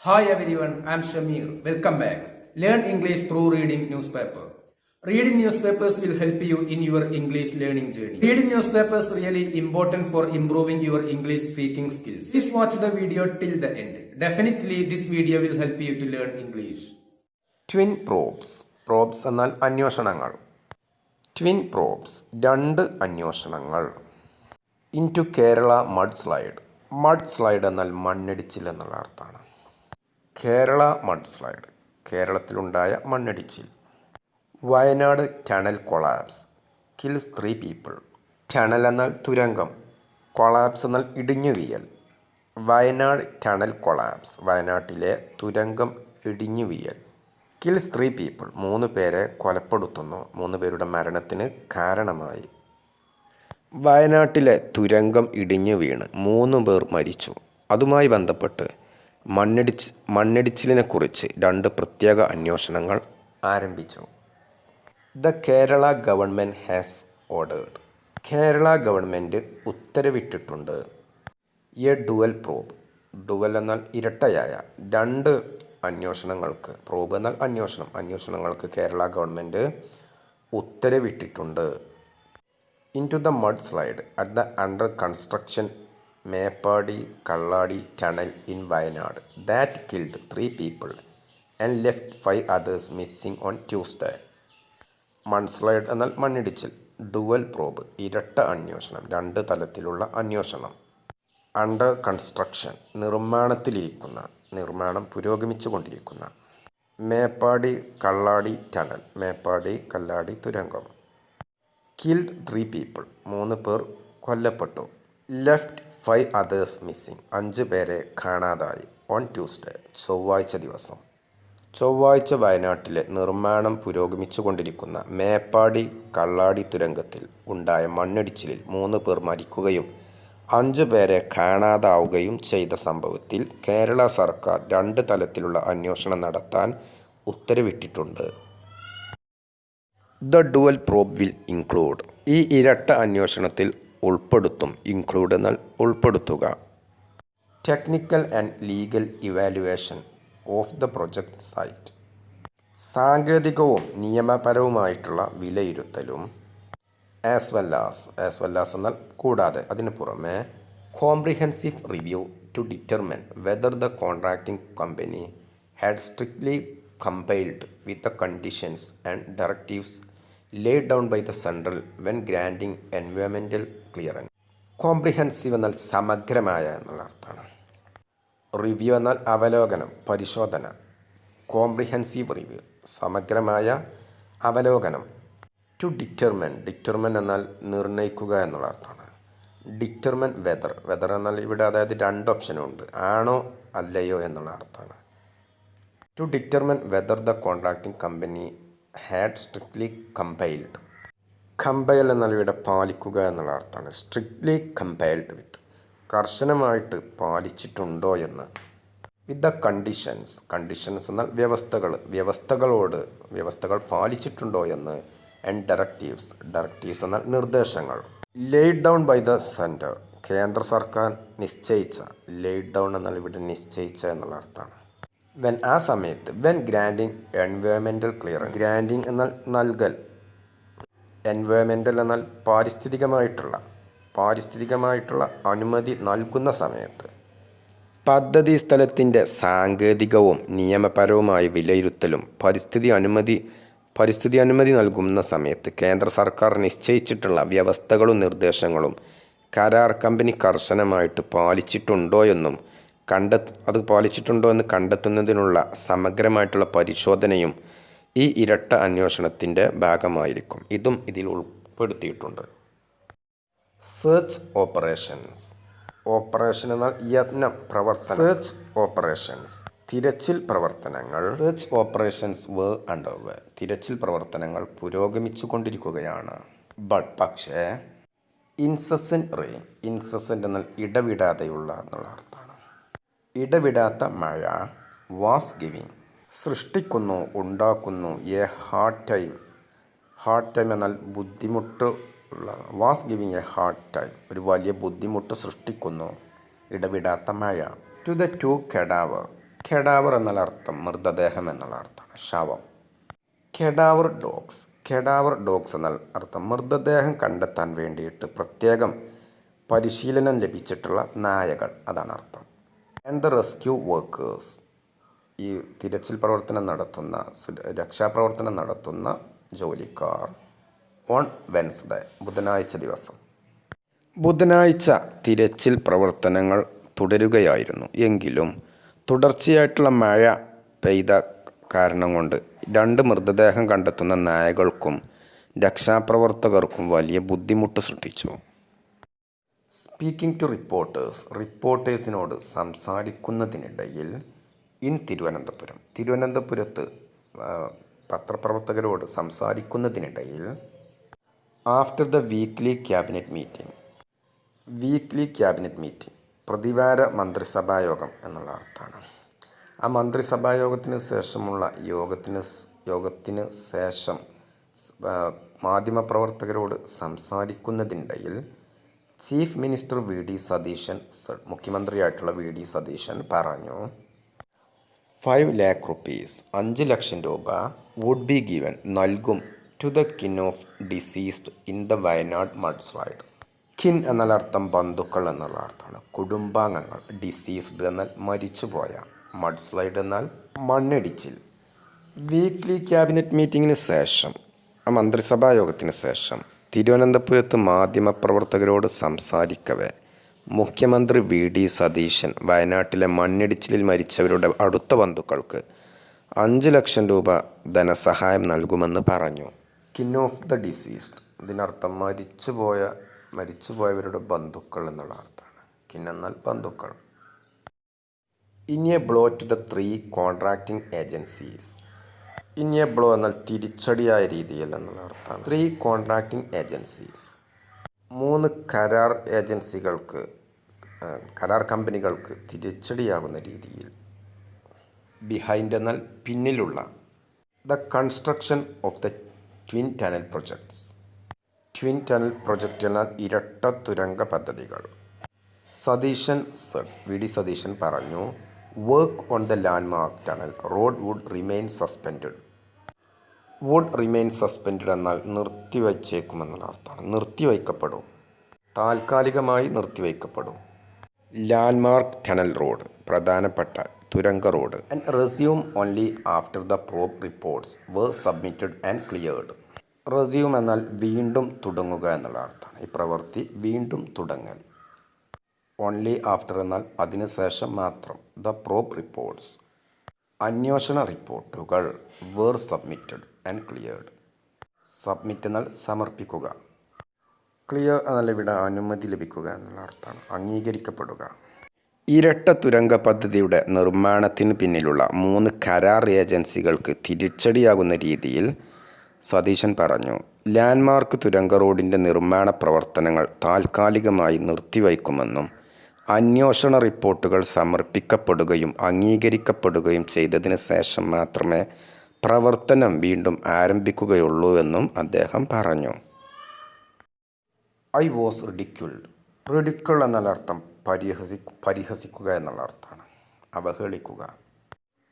Hi everyone, I'm Shamir. Welcome back. Learn English through reading newspaper. Reading newspapers will help you in your English learning journey. Reading newspapers really important for improving your English speaking skills. Please watch the video till the end. Definitely this video will help you to learn English. Twin probes എന്നാൽ അന്വേഷണങ്ങൾ. Twin probes രണ്ട് അന്വേഷണങ്ങൾ. Into Kerala mud slide എന്നാൽ മണ്ണിടിച്ചിൽ എന്നുള്ള അർത്ഥമാണ്. Kerala mud slide കേരളത്തിലുണ്ടായ മണ്ണിടിച്ചിൽ. Wayanad tunnel collapse kills 3 people. Tunnel എന്നാൽ തുരങ്കം, കൊളാപ്സ് എന്നാൽ ഇടിഞ്ഞു വീഴൽ. വയനാട് ടണൽ കൊളാപ്സ് വയനാട്ടിലെ തുരങ്കം ഇടിഞ്ഞു വീഴൽ. കിൽസ് 3 people 3 പേരെ കൊലപ്പെടുത്തുന്നു, 3 പേരുടെ മരണത്തിന് കാരണമായി. വയനാട്ടിലെ തുരങ്കം ഇടിഞ്ഞു വീണ് 3 പേർ മരിച്ചു. അതുമായി ബന്ധപ്പെട്ട് മണ്ണിടിച്ചിലിനെക്കുറിച്ച് 2 പ്രത്യേക അന്വേഷണങ്ങൾ ആരംഭിച്ചു. The Kerala government has ordered. Kerala government ഉത്തരവിട്ടിട്ടുണ്ട്. A dual probe. ഡുവൽ എന്നാൽ ഇരട്ടയായ 2 അന്വേഷണങ്ങൾക്ക്, പ്രോബ് എന്നാൽ അന്വേഷണങ്ങൾക്ക് കേരള ഗവൺമെൻറ് ഉത്തരവിട്ടിട്ടുണ്ട്. Into the mud slide at the under construction Meppadi Kalladi tunnel in Wayanad that killed 3 people and left 5 others missing on Tuesday. Mud slide എന്നാൽ മണ്ണിടിച്ചിൽ. Dual probe ഇരട്ട അന്വേഷണം, 2 തലത്തിലുള്ള അന്വേഷണം. അണ്ടർ കൺസ്ട്രക്ഷൻ നിർമ്മാണം പുരോഗമിച്ചു കൊണ്ടിരിക്കുന്ന. മേപ്പാടി കള്ളാടി ടണൽ മേപ്പാടി കല്ലാടി തുരങ്കം. കിൽഡ് 3 people 3 പേർ കൊല്ലപ്പെട്ടു. ലെഫ്റ്റ് 5 others മിസ്സിംഗ് 5 പേരെ കാണാതായി. ഓൺ ട്യൂസ്ഡേ ചൊവ്വാഴ്ച ദിവസം. ചൊവ്വാഴ്ച വയനാട്ടിലെ നിർമ്മാണം പുരോഗമിച്ചു കൊണ്ടിരിക്കുന്ന മേപ്പാടി കള്ളാടി തുരങ്കത്തിൽ ഉണ്ടായ മണ്ണിടിച്ചിലിൽ 3 പേർ മരിക്കുകയും 5 പേരെ കാണാതാവുകയും ചെയ്ത സംഭവത്തിൽ കേരള സർക്കാർ 2 തലത്തിലുള്ള അന്വേഷണം നടത്താൻ ഉത്തരവിട്ടിട്ടുണ്ട്. The dual probe will include. ഈ ഇരട്ട അന്വേഷണത്തിൽ ഉൾപ്പെടുത്തും. ഇൻക്ലൂഡ് എന്നാൽ ഉൾപ്പെടുത്തുക. Technical and legal evaluation of the project site. സാങ്കേതികവും നിയമപരവുമായിട്ടുള്ള വിലയിരുത്തലും. ആസ് വെൽ ആസ് എന്നാൽ കൂടാതെ, അതിനു പുറമെ. Comprehensive review to determine whether the contracting company had strictly compiled with the conditions and directives laid down by the central when granting environmental clearance. Comprehensive എന്നാൽ സമഗ്രമായ എന്നുള്ള അർത്ഥമാണ്. റിവ്യൂ എന്നാൽ അവലോകനം, പരിശോധന. കോംപ്രിഹെൻസീവ് റിവ്യൂ സമഗ്രമായ അവലോകനം. ടു ഡിറ്റർമിൻ എന്നാൽ നിർണ്ണയിക്കുക എന്നുള്ള അർത്ഥമാണ്. ഡിറ്റർമിൻ വെദർ എന്നാൽ ഇവിടെ അതായത് 2 ഓപ്ഷനുണ്ട്, ആണോ അല്ലയോ എന്നുള്ള അർത്ഥമാണ്. To determine whether the contracting company had strictly compiled. Compile എന്നാൽ ഇവിടെ പാലിക്കുക എന്നുള്ള അർത്ഥമാണ്. സ്ട്രിക്ട്ലി കമ്പൈൽഡ് വിത്ത് കർശനമായിട്ട് പാലിച്ചിട്ടുണ്ടോ എന്ന്. വിത്ത് ദ കണ്ടീഷൻസ് എന്നാൽ വ്യവസ്ഥകൾ പാലിച്ചിട്ടുണ്ടോ എന്ന്. ആൻഡ് ഡയറക്റ്റീവ്സ് എന്നാൽ നിർദ്ദേശങ്ങൾ. Laid down by the centre കേന്ദ്ര സർക്കാർ നിശ്ചയിച്ച. ലെയ്ഡ് ഡൗൺ എന്നാൽ ഇവിടെ നിശ്ചയിച്ച എന്നുള്ള അർത്ഥമാണ്. ആ സമയത്ത്. Granting environmental clearance. ഗ്രാൻഡിങ് എന്നാൽ നൽകൽ. എൻവയോൺമെൻറ്റൽ എന്നാൽ പാരിസ്ഥിതികമായിട്ടുള്ള അനുമതി നൽകുന്ന സമയത്ത്. പദ്ധതി സ്ഥലത്തിൻ്റെ സാങ്കേതികവും നിയമപരവുമായ വിലയിരുത്തലും പരിസ്ഥിതി അനുമതി നൽകുന്ന സമയത്ത് കേന്ദ്ര സർക്കാർ നിശ്ചയിച്ചിട്ടുള്ള വ്യവസ്ഥകളും നിർദ്ദേശങ്ങളും കരാർ കമ്പനി കർശനമായിട്ട് പാലിച്ചിട്ടുണ്ടോ എന്ന് കണ്ടെത്തുന്നതിനുള്ള സമഗ്രമായിട്ടുള്ള പരിശോധനയും ഈ ഇരട്ട അന്വേഷണത്തിൻ്റെ ഭാഗമായിരിക്കും. ഇതും ഇതിൽ ഉൾപ്പെടുത്തിയിട്ടുണ്ട്. Search operations. ഓപ്പറേഷൻ എന്നാൽ യത്നം, പ്രവർത്തനം. സെർച്ച് ഓപ്പറേഷൻസ് തിരച്ചിൽ പ്രവർത്തനങ്ങൾ. Search operations were underway. തിരച്ചിൽ പ്രവർത്തനങ്ങൾ പുരോഗമിച്ചു കൊണ്ടിരിക്കുകയാണ്. പക്ഷേ ഇൻസസെൻ്റ് റെയിൻ. ഇൻസസെൻ്റ് എന്നാൽ ഇടവിടാതെയുള്ള എന്നുള്ള അർത്ഥമാണ്. ഇടവിടാത്ത മഴ. വാസ് ഗിവിങ് സൃഷ്ടിക്കുന്നു, ഉണ്ടാക്കുന്നു. എ ഹാർഡ് ടൈം എന്നാൽ ബുദ്ധിമുട്ട് ഉള്ള. Was giving A hard time ഒരു വലിയ ബുദ്ധിമുട്ട് സൃഷ്ടിക്കുന്നു. ഇടവിടാത്ത മഴ. ടു ദ 2 cadaver കെഡാവർ എന്നാൽ അർത്ഥം മൃതദേഹം എന്നുള്ള അർത്ഥമാണ്, ശവം. കെഡാവർ ഡോഗ്സ് എന്നാൽ അർത്ഥം മൃതദേഹം കണ്ടെത്താൻ വേണ്ടിയിട്ട് പ്രത്യേകം പരിശീലനം ലഭിച്ചിട്ടുള്ള നായകൾ, അതാണ് അർത്ഥം. ആൻഡ് ദ റെസ്ക്യൂ വർക്കേഴ്സ്, ഈ തിരച്ചിൽ പ്രവർത്തനം നടത്തുന്ന രക്ഷാപ്രവർത്തനം നടത്തുന്ന ജോലിക്കാർ ഓൺ വെൻസ്ഡേ, ബുധനാഴ്ച ദിവസം. ബുധനാഴ്ച തിരച്ചിൽ പ്രവർത്തനങ്ങൾ തുടരുകയായിരുന്നു. എങ്കിലും തുടർച്ചയായിട്ടുള്ള മഴ പെയ്ത കാരണം കൊണ്ട് 2 മൃതദേഹം കണ്ടെത്തുന്ന നായകൾക്കും രക്ഷാപ്രവർത്തകർക്കും വലിയ ബുദ്ധിമുട്ട് സൃഷ്ടിച്ചു. സ്പീക്കിംഗ് ടു റിപ്പോർട്ടേഴ്സിനോട് സംസാരിക്കുന്നതിനിടയിൽ ഇൻ തിരുവനന്തപുരത്ത് പത്രപ്രവർത്തകരോട് സംസാരിക്കുന്നതിനിടയിൽ after the weekly cabinet meeting പ്രതിവാര മന്ത്രിസഭായോഗം എന്നുള്ള അർത്ഥമാണ്. ആ മന്ത്രിസഭായോഗത്തിന് ശേഷമുള്ള യോഗത്തിന് ശേഷം മാധ്യമപ്രവർത്തകരോട് സംസാരിക്കുന്നതിനിടയിൽ ചീഫ് മിനിസ്റ്റർ മുഖ്യമന്ത്രിയായിട്ടുള്ള വി ഡി സതീശൻ പറഞ്ഞു, 5 lakh rupees, 5 ലക്ഷം രൂപ വുഡ് ബി ഗിവൻ, നൽകും, to the kin of deceased in the Wayanad mud slide. Kin എന്നാൽ അർത്ഥം ബന്ധുക്കൾ എന്നുള്ള അർത്ഥമാണ്, കുടുംബാംഗങ്ങൾ. ഡിസീസ്ഡ് എന്നാൽ മരിച്ചുപോയ, മഡ് സ്ലൈഡ് എന്നാൽ മണ്ണിടിച്ചിൽ. വീക്ക്ലി ക്യാബിനറ്റ് മീറ്റിങ്ങിന് ശേഷം, മന്ത്രിസഭാ യോഗത്തിന് ശേഷം തിരുവനന്തപുരത്ത് മാധ്യമപ്രവർത്തകരോട് സംസാരിക്കവേ മുഖ്യമന്ത്രി വി ഡി സതീശൻ വയനാട്ടിലെ മണ്ണിടിച്ചിലിൽ മരിച്ചവരുടെ അടുത്ത ബന്ധുക്കൾക്ക് 5 ലക്ഷം രൂപ ധനസഹായം നൽകുമെന്ന് പറഞ്ഞു. കിൻ ഓഫ് ദ ഡിസീസ്ഡ്, ഇതിനർത്ഥം മരിച്ചുപോയവരുടെ ബന്ധുക്കൾ എന്നുള്ള അർത്ഥമാണ്. കിൻ എന്നാൽ ബന്ധുക്കൾ. In a blow to the 3 contracting agencies. In a blow എന്നാൽ തിരിച്ചടിയായ രീതിയിൽ എന്നുള്ള അർത്ഥമാണ്. 3 കോൺട്രാക്റ്റിംഗ് ഏജൻസീസ്, 3 കരാർ കമ്പനികൾക്ക് തിരിച്ചടിയാകുന്ന രീതിയിൽ. ബിഹൈൻഡ് എന്നാൽ പിന്നിലുള്ള. The construction of the twin tunnel project എന്നാൽ ഇരട്ട തുരങ്ക പദ്ധതികൾ. വി ഡി സതീശൻ പറഞ്ഞു, work on the landmark tunnel road would remain suspend എന്നാൽ നിർത്തിവച്ചേക്കുമെന്നുള്ള അർത്ഥമാണ്, നിർത്തിവയ്ക്കപ്പെടും, താൽക്കാലികമായി നിർത്തിവയ്ക്കപ്പെടും. ലാൻഡ്മാർക്ക് ടണൽ റോഡ്, പ്രധാനപ്പെട്ട തുരങ്ക road. And resume only after the probe reports were submitted and cleared. Resume എന്നാൽ വീണ്ടും തുടങ്ങുക എന്നുള്ള അർത്ഥമാണ്, ഈ പ്രവൃത്തി വീണ്ടും തുടങ്ങൽ. ഓൺലി ആഫ്റ്റർ എന്നാൽ അതിനുശേഷം മാത്രം. ദ പ്രോബ് റിപ്പോർട്ട്സ്, അന്വേഷണ റിപ്പോർട്ടുകൾ. Were submitted and cleared, submit എന്നാൽ സമർപ്പിക്കുക, ക്ലിയർ എന്നാൽ ഇവിടെ അനുമതി ലഭിക്കുക എന്നുള്ള അർത്ഥമാണ്, അംഗീകരിക്കപ്പെടുക. ഇരട്ട തുരങ്ക പദ്ധതിയുടെ നിർമ്മാണത്തിന് പിന്നിലുള്ള 3 കരാർ ഏജൻസികൾക്ക് തിരിച്ചടിയാകുന്ന രീതിയിൽ സതീശൻ പറഞ്ഞു, ലാൻഡ്മാർക്ക് തുരങ്ക റോഡിൻ്റെ നിർമ്മാണ പ്രവർത്തനങ്ങൾ താൽക്കാലികമായി നിർത്തിവയ്ക്കുമെന്നും അന്വേഷണ റിപ്പോർട്ടുകൾ സമർപ്പിക്കപ്പെടുകയും അംഗീകരിക്കപ്പെടുകയും ചെയ്തതിന് ശേഷം മാത്രമേ പ്രവർത്തനം വീണ്ടും ആരംഭിക്കുകയുള്ളൂവെന്നും അദ്ദേഹം പറഞ്ഞു. I was റിഡിക്യുൾഡ്. റിഡിക്യുൾ എന്നാൽ അർത്ഥം പരിഹസിക്കുക എന്നുള്ള അർത്ഥമാണ്, അവഹേളിക്കുക.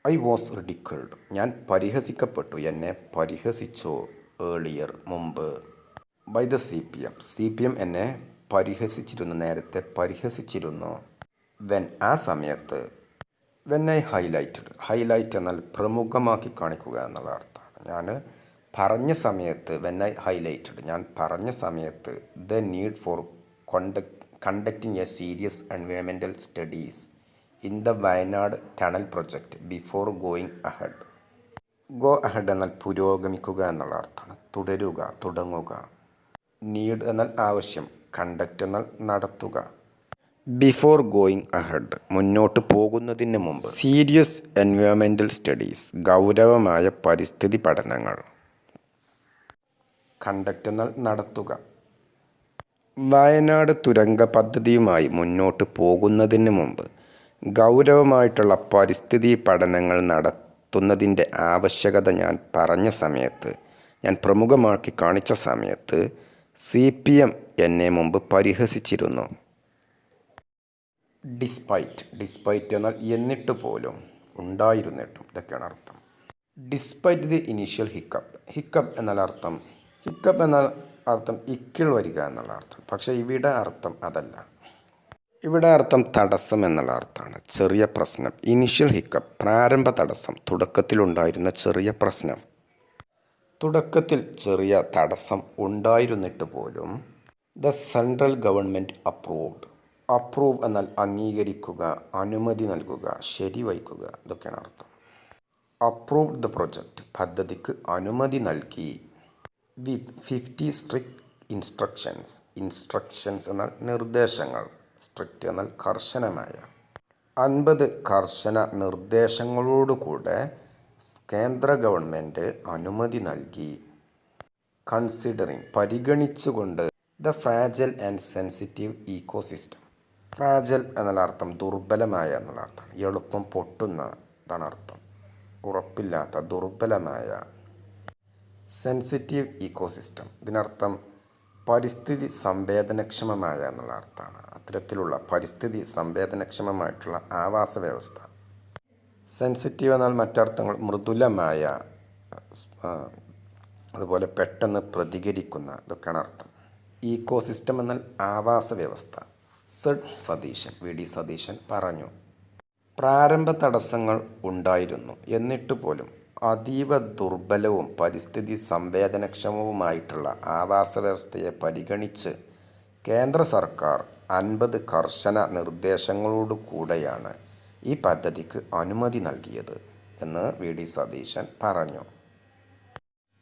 ഐ വാസ് റിഡിക്യുൾഡ്, ഞാൻ പരിഹസിക്കപ്പെട്ടു, എന്നെ പരിഹസിച്ചു. ഏർലിയർ, മുമ്പ്. ബൈ ദ CPM എന്നെ പരിഹസിച്ചിരുന്നു, നേരത്തെ പരിഹസിച്ചിരുന്നു. വെൻ, ആ സമയത്ത്. വെൻ ഐ ഹൈലൈറ്റ് എന്നാൽ പ്രമുഖമാക്കി കാണിക്കുക എന്നുള്ള അർത്ഥമാണ്. ഞാൻ പറഞ്ഞ സമയത്ത്, ഞാൻ പറഞ്ഞ സമയത്ത്. The need for conducting A serious environmental studies in the Wayanad tunnel project before going ahead. Go ahead എന്നാൽ പുരോഗമിക്കുക എന്നുള്ള അർത്ഥമാണ്, തുടങ്ങുക. നീഡ് എന്നാൽ ആവശ്യം, കണ്ടക്റ്റ് എന്നാൽ നടത്തുക. ബിഫോർ ഗോയിങ് അഹെഡ്, മുന്നോട്ട് പോകുന്നതിന് മുമ്പ്. സീരിയസ് എൻവയോൺമെൻറ്റൽ സ്റ്റഡീസ്, ഗൗരവമായ പരിസ്ഥിതി പഠനങ്ങൾ. കണ്ടക്റ്റ് എന്നാൽ നടത്തുക. വയനാട് തുരങ്ക പദ്ധതിയുമായി മുന്നോട്ട് പോകുന്നതിന് മുമ്പ് ഗൗരവമായിട്ടുള്ള പരിസ്ഥിതി പഠനങ്ങൾ നടത്തുന്നതിൻ്റെ ആവശ്യകത ഞാൻ പറഞ്ഞ സമയത്ത്, ഞാൻ പ്രമുഖമാക്കി കാണിച്ച സമയത്ത് CPM എന്നെ മുമ്പ് പരിഹസിച്ചിരുന്നു. ഡിസ്പൈറ്റ് എന്നാൽ എന്നിട്ട് പോലും, ഉണ്ടായിരുന്നിട്ടും ഇതൊക്കെയാണ് അർത്ഥം. ഡിസ്പൈറ്റ് ദി ഇനീഷ്യൽ ഹിക്കപ്പ് എന്നാൽ അർത്ഥം ഇക്കിൾ വരിക എന്നുള്ള അർത്ഥം. പക്ഷേ ഇവിടെ അർത്ഥം അതല്ല. ഇവിടെ അർത്ഥം തടസ്സം എന്നുള്ള അർത്ഥമാണ്. ചെറിയ പ്രശ്നം. ഇനീഷ്യൽ ഹിക്കപ്പ് പ്രാരംഭ തടസ്സം, തുടക്കത്തിലുണ്ടായിരുന്ന ചെറിയ പ്രശ്നം. തുടക്കത്തിൽ ചെറിയ തടസ്സം ഉണ്ടായിരുന്നിട്ട് പോലും ദ സെൻട്രൽ ഗവൺമെൻറ് അപ്രൂവ് എന്നാൽ അംഗീകരിക്കുക, അനുമതി നൽകുക, ശരിവയ്ക്കുക, ഇതൊക്കെയാണ് അർത്ഥം. അപ്രൂവ്ഡ് ദ പ്രൊജക്റ്റ് പദ്ധതിക്ക് അനുമതി നൽകി. വിത്ത് 50 സ്ട്രിക്റ്റ് ഇൻസ്ട്രക്ഷൻസ് എന്നാൽ നിർദ്ദേശങ്ങൾ, സ്ട്രിക്റ്റ് എന്നാൽ കർശനമായ. 50 കർശന നിർദ്ദേശങ്ങളോടുകൂടെ കേന്ദ്ര ഗവൺമെൻറ് അനുമതി നൽകി. കൺസിഡറിങ് പരിഗണിച്ചുകൊണ്ട് the fragile and sensitive ecosystem. Fragile എന്നുള്ള അർത്ഥം ദുർബലമായ എന്നുള്ള അർത്ഥമാണ്. എളുപ്പം പൊട്ടുന്ന ഇതാണ് അർത്ഥം. ഉറപ്പില്ലാത്ത ദുർബലമായ. സെൻസിറ്റീവ് ഇക്കോസിസ്റ്റം ഇതിനർത്ഥം പരിസ്ഥിതി സംവേദനക്ഷമമായ എന്നുള്ള അർത്ഥമാണ്. അത്തരത്തിലുള്ള പരിസ്ഥിതി സംവേദനക്ഷമമായിട്ടുള്ള ആവാസ വ്യവസ്ഥ. സെൻസിറ്റീവ് എന്നാൽ മറ്റർത്ഥങ്ങൾ മൃദുലമായ, അതുപോലെ പെട്ടെന്ന് പ്രതികരിക്കുന്ന, ഇതൊക്കെയാണ് അർത്ഥം. ഈക്കോസിസ്റ്റം എന്നാൽ ആവാസ വ്യവസ്ഥ. വി ഡി സതീശൻ പറഞ്ഞു. പ്രാരംഭ തടസ്സങ്ങൾ ഉണ്ടായിരുന്നു എന്നിട്ട് പോലും അതീവ ദുർബലവും പരിസ്ഥിതി സംവേദനക്ഷമവുമായിട്ടുള്ള ആവാസ വ്യവസ്ഥയെ പരിഗണിച്ച് കേന്ദ്ര സർക്കാർ 50 കർശന നിർദ്ദേശങ്ങളോടു കൂടെയാണ് ഈ പദ്ധതിക്ക് അനുമതി നൽകിയത് എന്ന് വി ഡി സതീശൻ പറഞ്ഞു.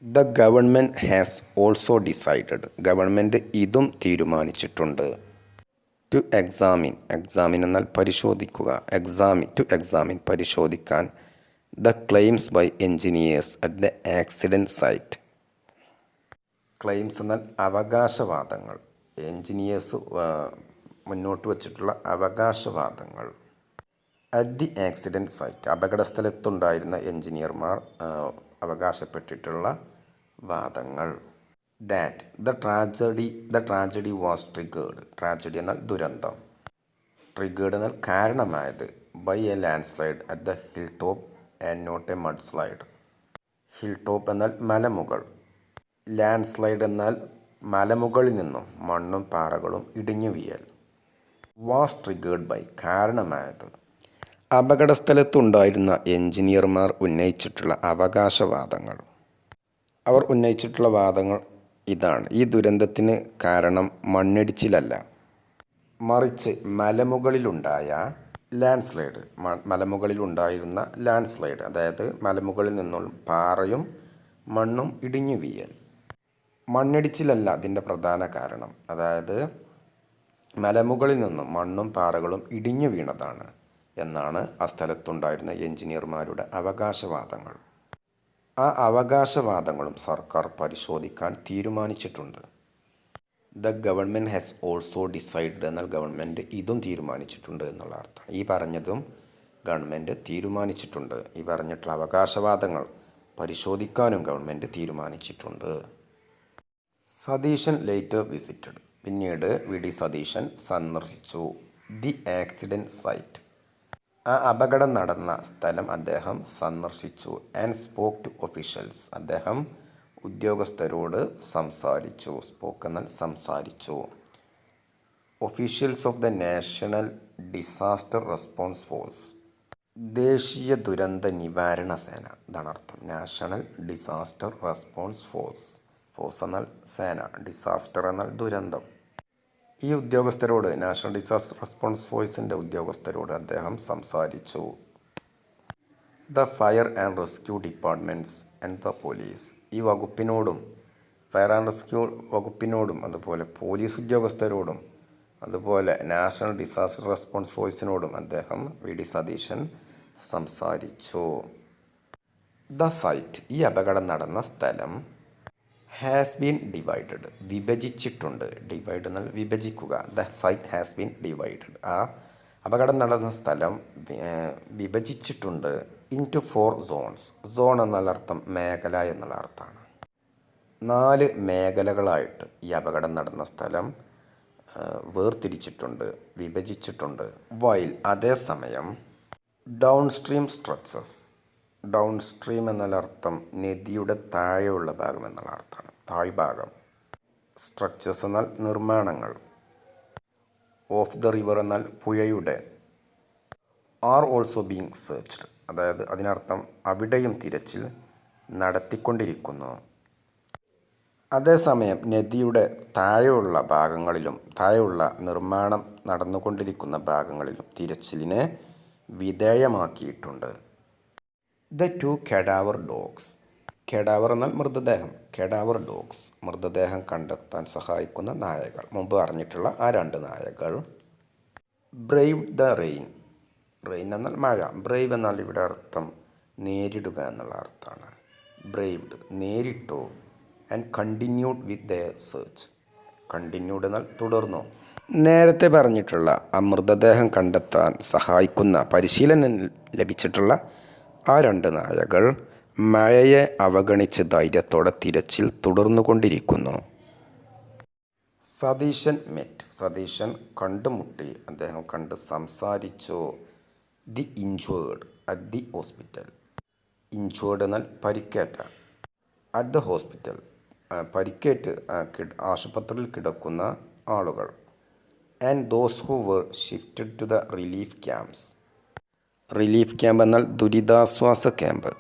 The government has also decided government ഇതും തീരുമാനിച്ചിട്ടുണ്ട്. ടു എക്സാമിൻ എന്നാൽ പരിശോധിക്കുക. ടു എക്സാമിൻ പരിശോധിക്കാൻ. The claims by engineers at the accident site. Claims എന്നാൽ അവകാശവാദങ്ങൾ. എൻജിനീയേഴ്സ് മുന്നോട്ട് വച്ചിട്ടുള്ള അവകാശവാദങ്ങൾ. അറ്റ് ദി ആക്സിഡൻറ്റ് സൈറ്റ് അപകട സ്ഥലത്തുണ്ടായിരുന്ന എൻജിനീയർമാർ അവകാശപ്പെട്ടിട്ടുള്ള വാദങ്ങൾ. That the tragedy was triggered. Tragedy എന്നാൽ ദുരന്തം. ട്രിഗേർഡ് എന്നാൽ കാരണമായത്. By a landslide at the hilltop and not a mudslide. Hilltop എന്നാൽ മലമുകൾ. ലാൻഡ് സ്ലൈഡ് എന്നാൽ മലമുകളിൽ നിന്നും മണ്ണും പാറകളും ഇടിഞ്ഞു വീഴൽ. വാസ് ട്രിഗേർഡ് ബൈ കാരണമായത്. അപകട സ്ഥലത്തുണ്ടായിരുന്ന എൻജിനീയർമാർ ഉന്നയിച്ചിട്ടുള്ള അവകാശവാദങ്ങൾ. അവർ ഉന്നയിച്ചിട്ടുള്ള വാദങ്ങൾ ഇതാണ്. ഈ ദുരന്തത്തിന് കാരണം മണ്ണിടിച്ചിലല്ല, മറിച്ച് മലമുകളിലുണ്ടായ ലാൻഡ് സ്ലൈഡ്. മലമുകളിലുണ്ടായിരുന്ന ലാൻഡ് സ്ലൈഡ്, അതായത് മലമുകളിൽ നിന്നുള്ള പാറയും മണ്ണും ഇടിഞ്ഞു വീഴൽ. മണ്ണിടിച്ചിലല്ല അതിൻ്റെ പ്രധാന കാരണം. അതായത് മലമുകളിൽ നിന്നും മണ്ണും പാറകളും ഇടിഞ്ഞു വീണതാണ് എന്നാണ് ആ സ്ഥലത്തുണ്ടായിരുന്ന എൻജിനീയർമാരുടെ അവകാശവാദങ്ങൾ. ആ അവകാശവാദങ്ങളും സർക്കാർ പരിശോധിക്കാൻ തീരുമാനിച്ചിട്ടുണ്ട്. The government has also decided എന്നാൽ ഗവൺമെൻറ് ഇതും തീരുമാനിച്ചിട്ടുണ്ട് എന്നുള്ള അർത്ഥം. ഈ പറഞ്ഞതും ഗവൺമെൻറ് തീരുമാനിച്ചിട്ടുണ്ട്. ഈ പറഞ്ഞിട്ടുള്ള അവകാശവാദങ്ങൾ പരിശോധിക്കാനും ഗവൺമെൻറ് തീരുമാനിച്ചിട്ടുണ്ട്. Satheesan later visited. പിന്നീട് വി ഡി സതീശൻ സന്ദർശിച്ചു ദി ആക്സിഡൻറ്റ് സൈറ്റ്. ആ അപകടം നടന്ന സ്ഥലം അദ്ദേഹം സന്ദർശിച്ചു. And spoke to officials. അദ്ദേഹം ഉദ്യോഗസ്ഥരോട് സംസാരിച്ചു. സ്പോക്ക് എന്നാൽ സംസാരിച്ചു. Officials of the National Disaster Response Force. ദേശീയ ദുരന്ത നിവാരണ സേന, ഇതാണ് അർത്ഥം. National Disaster Response Force. Force എന്നാൽ സേന, ഡിസാസ്റ്റർ എന്നാൽ ദുരന്തം. ഈ ഉദ്യോഗസ്ഥരോട്, നാഷണൽ ഡിസാസ്റ്റർ റെസ്പോൺസ് ഫോഴ്സിൻ്റെ ഉദ്യോഗസ്ഥരോട് അദ്ദേഹം സംസാരിച്ചു. The fire and rescue departments and the police. ഈ വകുപ്പിനോടും, ഫയർ ആൻഡ് റെസ്ക്യൂ വകുപ്പിനോടും, അതുപോലെ പോലീസ് ഉദ്യോഗസ്ഥരോടും, അതുപോലെ നാഷണൽ ഡിസാസ്റ്റർ റെസ്പോൺസ് ഫോഴ്സിനോടും അദ്ദേഹം വി ഡി സതീശൻ സംസാരിച്ചു. ദ സൈറ്റ്, ഈ അപകടം നടന്ന സ്ഥലം, ഹാസ് ബീൻ ഡിവൈഡഡ്, വിഭജിച്ചിട്ടുണ്ട്. ഡിവൈഡ് എന്നാൽ വിഭജിക്കുക. The site has been divided, ആ അപകടം നടന്ന സ്ഥലം വിഭജിച്ചിട്ടുണ്ട്. Into 4 zones. സോൺ എന്നാൽ അർത്ഥം മേഖല എന്നുള്ള അർത്ഥമാണ്. 4 മേഖലകളായിട്ട് ഈ അപകടം നടന്ന സ്ഥലം വേർതിരിച്ചിട്ടുണ്ട്, വിഭജിച്ചിട്ടുണ്ട്. വൈൽ അതേസമയം, down stream structures. Down stream എന്നാൽ അർത്ഥം നദിയുടെ താഴെയുള്ള ഭാഗം എന്നുള്ള അർത്ഥമാണ്, താഴ്ഭാഗം. സ്ട്രക്ചേഴ്സ് എന്നാൽ നിർമ്മാണങ്ങൾ. ഓഫ് ദ റിവർ എന്നാൽ പുഴയുടെ. ആർ ഓൾസോ ബീങ് സെർച്ച്ഡ്, അതായത് അതിനർത്ഥം അവിടെയും തിരച്ചിൽ നടത്തിക്കൊണ്ടിരിക്കുന്നു. അതേസമയം നദിയുടെ താഴെയുള്ള ഭാഗങ്ങളിലും താഴെയുള്ള നിർമ്മാണം നടന്നുകൊണ്ടിരിക്കുന്ന ഭാഗങ്ങളിലും തിരച്ചിലിനെ വിധേയമാക്കിയിട്ടുണ്ട്. The two cadaver dogs. Cadaver എന്നാൽ മൃതദേഹം. കെഡാവർ ഡോഗ്സ് മൃതദേഹം കണ്ടെത്താൻ സഹായിക്കുന്ന നായകൾ. മുമ്പ് അറിഞ്ഞിട്ടുള്ള ആ രണ്ട് നായകൾ. Brave the rain. റെയിൻ എന്നാൽ മഴ. ബ്രേവ് എന്നാൽ ഇവിടെ അർത്ഥം നേരിടുക എന്നുള്ള അർത്ഥമാണ്. ബ്രേവ്ഡ് നേരിട്ടു. And continued with their search. Continued എന്നാൽ തുടർന്നു. നേരത്തെ പറഞ്ഞിട്ടുള്ള ആ മൃതദേഹം കണ്ടെത്താൻ സഹായിക്കുന്ന പരിശീലനം ലഭിച്ചിട്ടുള്ള ആ രണ്ട് നായകൾ മഴയെ അവഗണിച്ച് ധൈര്യത്തോടെ തിരച്ചിൽ തുടർന്നുകൊണ്ടിരിക്കുന്നു. സതീശൻ മെറ്റ്. സതീശൻ കണ്ടുമുട്ടി, അദ്ദേഹം കണ്ട് സംസാരിച്ചു. The injured at the hospital. Injured എന്നാൽ പരിക്കേറ്റ. അറ്റ് ദ ഹോസ്പിറ്റൽ പരിക്കേറ്റ് ആശുപത്രിയിൽ കിടക്കുന്ന ആളുകൾ. And those who were shifted to the relief camps. Relief camp എന്നാൽ ദുരിതാശ്വാസ ക്യാമ്പ്.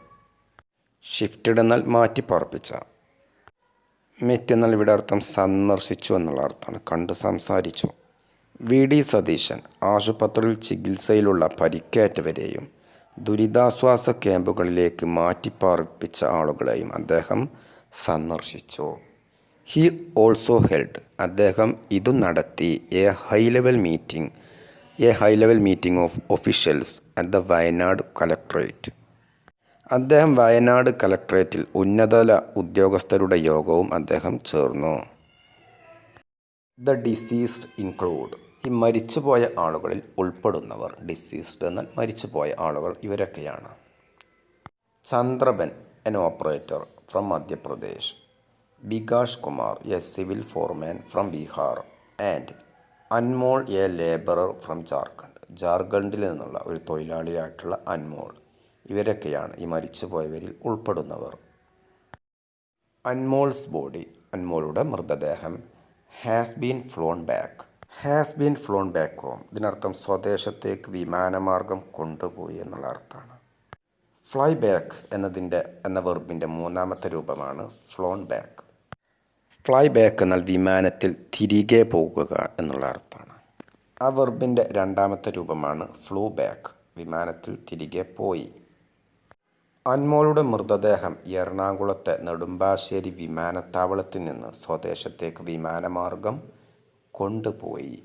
ഷിഫ്റ്റഡ് എന്നാൽ മാറ്റിപ്പാർപ്പിച്ച. മെറ്റ് എന്നാൽ ഇവിടെ അർത്ഥം സന്ദർശിച്ചു എന്നുള്ള അർത്ഥമാണ്, കണ്ട് സംസാരിച്ചു. വി ഡി സതീശൻ ആശുപത്രിയിൽ ചികിത്സയിലുള്ള പരിക്കേറ്റവരെയും ദുരിതാശ്വാസ ക്യാമ്പുകളിലേക്ക് മാറ്റിപ്പാർപ്പിച്ച ആളുകളെയും അദ്ദേഹം സന്ദർശിച്ചു. He also held. അദ്ദേഹം ഇതു നടത്തി a high level meeting of officials at the Wayanad collectorate. അദ്ദേഹം വയനാട് കളക്ട്രേറ്റിൽ ഉന്നതതല ഉദ്യോഗസ്ഥരുടെ യോഗവും അദ്ദേഹം ചേർന്നു. The deceased include. ഈ മരിച്ചുപോയ ആളുകളിൽ ഉൾപ്പെടുന്നവർ. ഡിസീസ്ഡ് എന്നാൽ മരിച്ചുപോയ ആളുകൾ ഇവരൊക്കെയാണ്. Chandraban N operator from Madhya Pradesh. Bikash Kumar a civil foreman from Bihar. And Anmol a labourer from Jharkhand. ജാർഖണ്ഡിൽ നിന്നുള്ള ഒരു തൊഴിലാളിയായിട്ടുള്ള അൻമോൾ. ഇവരൊക്കെയാണ് ഈ മരിച്ചുപോയവരിൽ ഉൾപ്പെടുന്നവർ. അൻമോൾസ് ബോഡി. അൻമോളുടെ മൃതദേഹം has been flown back. Has been flown back home. ഇതിനർത്ഥം സ്വദേശത്തേക്ക് വിമാനമാർഗം കൊണ്ടുപോയി എന്നുള്ള അർത്ഥമാണ്. ഫ്ലൈ ബാക്ക് എന്ന വെർബിൻ്റെ മൂന്നാമത്തെ രൂപമാണ് ഫ്ലോൺ ബാക്ക്. ഫ്ലൈ ബാക്ക് എന്നാൽ വിമാനത്തിൽ തിരികെ പോകുക എന്നുള്ള അർത്ഥമാണ്. ആ വെർബിൻ്റെ രണ്ടാമത്തെ രൂപമാണ് ഫ്ലൂ ബാക്ക്, വിമാനത്തിൽ തിരികെ പോയി. അൻമോളുടെ മൃതദേഹം എറണാകുളത്തെ നെടുമ്പാശ്ശേരി വിമാനത്താവളത്തിൽ നിന്ന് സ്വദേശത്തേക്ക് വിമാനമാർഗം കൊണ്ടുപോയി.